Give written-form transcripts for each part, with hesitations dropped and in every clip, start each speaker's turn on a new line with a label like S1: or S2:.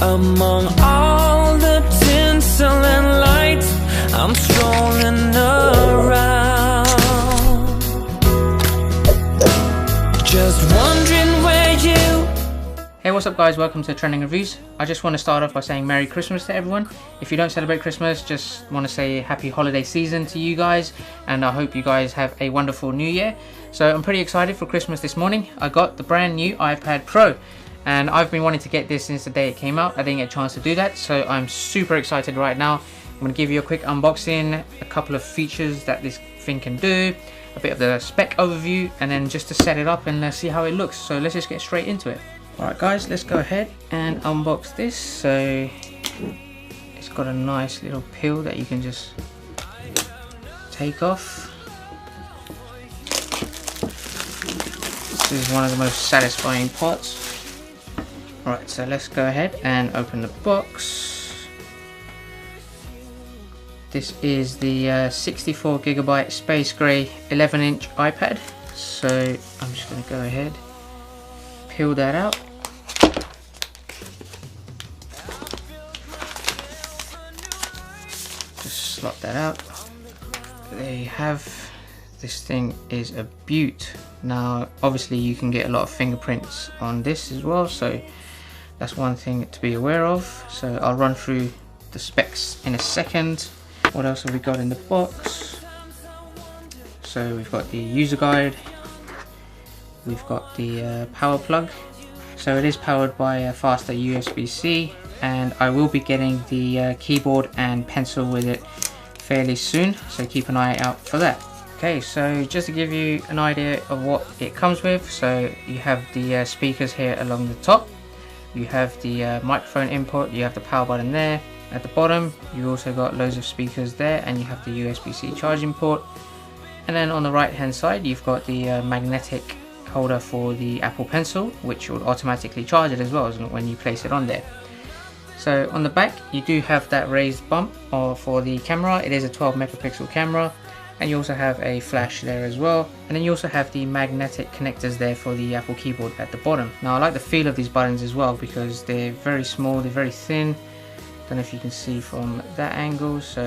S1: Among all the tinsel and lights, I'm strolling around, just wondering where you...
S2: Hey, what's up guys, welcome to Trending Reviews. I just want to start off by saying Merry Christmas to everyone. If you don't celebrate Christmas, just want to say happy holiday season to you guys, and I hope you guys have a wonderful new year. So I'm pretty excited for Christmas this morning. I got the brand new iPad Pro, and I've been wanting to get this since the day it came out. I didn't get a chance to do that, so I'm super excited right now. I'm going to give you a quick unboxing, a couple of features that this thing can do, a bit of the spec overview, and then just to set it up and see how it looks. So let's just get straight into it. Alright guys, let's go ahead and unbox this. So it's got a nice little peel that you can just take off. This is one of the most satisfying parts. Alright, so let's go ahead and open the box. This is the 64GB Space Gray 11-inch iPad. So I'm just going to go ahead, peel that out. Just slot that out. There you have. This thing is a beaut. Now obviously you can get a lot of fingerprints on this as well, so that's one thing to be aware of. So I'll run through the specs in a second. What else have we got in the box? So we've got the user guide, we've got the power plug. So it is powered by a faster USB-C, and I will be getting the keyboard and pencil with it fairly soon, so keep an eye out for that. Okay, so just to give you an idea of what it comes with, so you have the speakers here along the top, you have the microphone input, you have the power button there. At the bottom you've also got loads of speakers there, and you have the USB-C charging port, and then on the right hand side you've got the magnetic holder for the Apple Pencil, which will automatically charge it as well when you place it on there. So on the back you do have that raised bump for the camera. It is a 12 megapixel camera, and you also have a flash there as well, and then you also have the magnetic connectors there for the Apple keyboard at the bottom. Now I like the feel of these buttons as well because they're very small, they're very thin. Don't know if you can see from that angle, so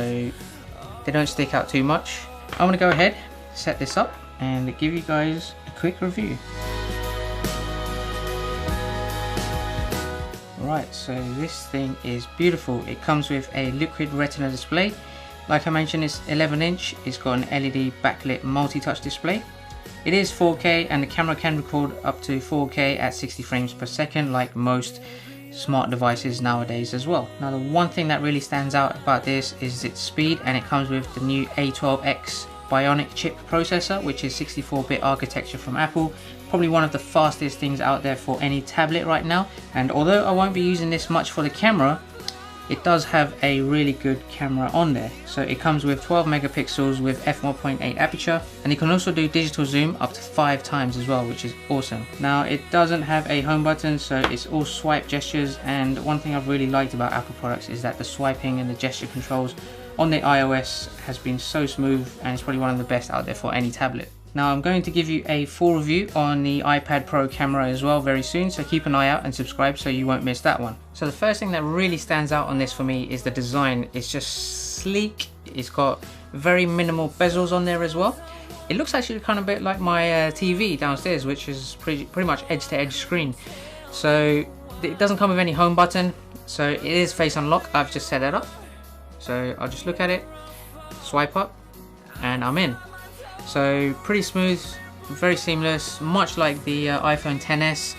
S2: they don't stick out too much. I'm going to go ahead, set this up, and give you guys a quick review. Right, so this thing is beautiful. It comes with a liquid retina display. Like I mentioned, it's 11-inch. It's got an LED backlit multi-touch display. It is 4K, and the camera can record up to 4K at 60 frames per second, like most smart devices nowadays as well. Now the one thing that really stands out about this is its speed, and it comes with the new A12X Bionic chip processor, which is 64-bit architecture from Apple. Probably one of the fastest things out there for any tablet right now. And although I won't be using this much for the camera, it does have a really good camera on there. So it comes with 12 megapixels with f1.8 aperture, and you can also do digital zoom up to 5 times as well, which is awesome. Now it doesn't have a home button, so it's all swipe gestures, and one thing I've really liked about Apple products is that the swiping and the gesture controls on the iOS has been so smooth, and it's probably one of the best out there for any tablet. Now I'm going to give you a full review on the iPad Pro camera as well very soon, so keep an eye out and subscribe so you won't miss that one. So the first thing that really stands out on this for me is the design. It's just sleek, it's got very minimal bezels on there as well. It looks actually kind of a bit like my TV downstairs, which is pretty much edge to edge screen. So it doesn't come with any home button, so it is face unlock. I've just set that up. So I'll just look at it, swipe up, and I'm in. So pretty smooth, very seamless, much like the iPhone XS.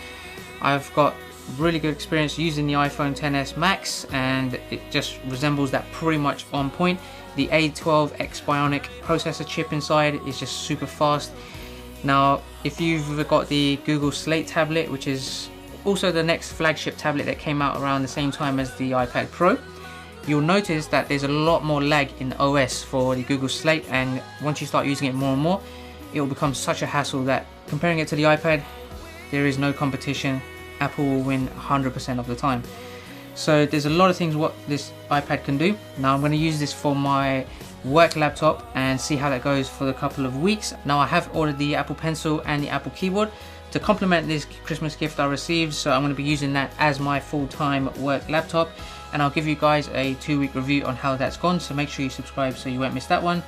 S2: I've got really good experience using the iPhone XS Max, and it just resembles that pretty much on point. The A12X Bionic processor chip inside is just super fast. Now if you've got the Google Slate tablet, which is also the next flagship tablet that came out around the same time as the iPad Pro, you'll notice that there's a lot more lag in the OS for the Google Slate, and once you start using it more and more, it will become such a hassle that comparing it to the iPad, there is no competition. Apple will win 100% of the time. So there's a lot of things what this iPad can do. Now I'm going to use this for my work laptop and see how that goes for a couple of weeks. Now I have ordered the Apple Pencil and the Apple keyboard, to complement this Christmas gift I received, so I'm going to be using that as my full-time work laptop, and I'll give you guys a 2-week review on how that's gone, so make sure you subscribe so you won't miss that one.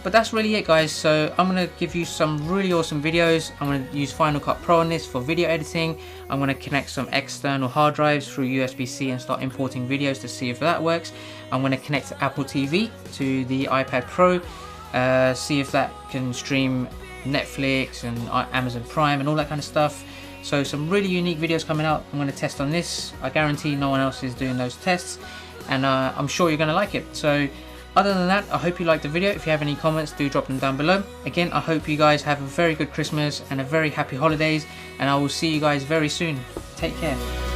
S2: But that's really it, guys. So I'm going to give you some really awesome videos. I'm going to use Final Cut Pro on this for video editing. I'm going to connect some external hard drives through USB-C and start importing videos to see if that works. I'm going to connect Apple TV to the iPad Pro, see if that can stream Netflix and Amazon Prime and all that kind of stuff. So some really unique videos coming out. I'm going to test on this. I guarantee no one else is doing those tests, and I'm sure you're going to like it. So other than that, I hope you liked the video. If you have any comments, do drop them down below. Again, I hope you guys have a very good Christmas and a very happy holidays, and I will see you guys very soon. Take care.